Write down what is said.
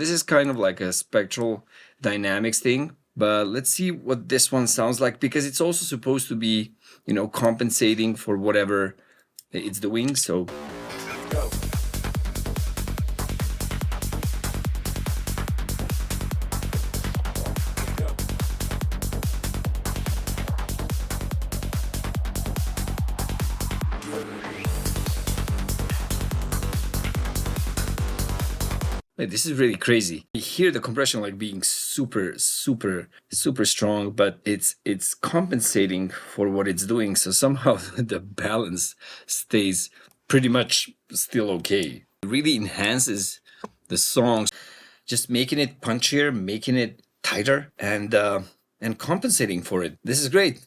This is kind of like a spectral dynamics thing, but let's see what this one sounds like, because it's also supposed to be, compensating for whatever it's doing. So go. This is really crazy. You hear the compression like being super, super, super strong, but it's compensating for what it's doing. So somehow the balance stays pretty much still okay. It really enhances the songs, just making it punchier, making it tighter, and compensating for it. This is great.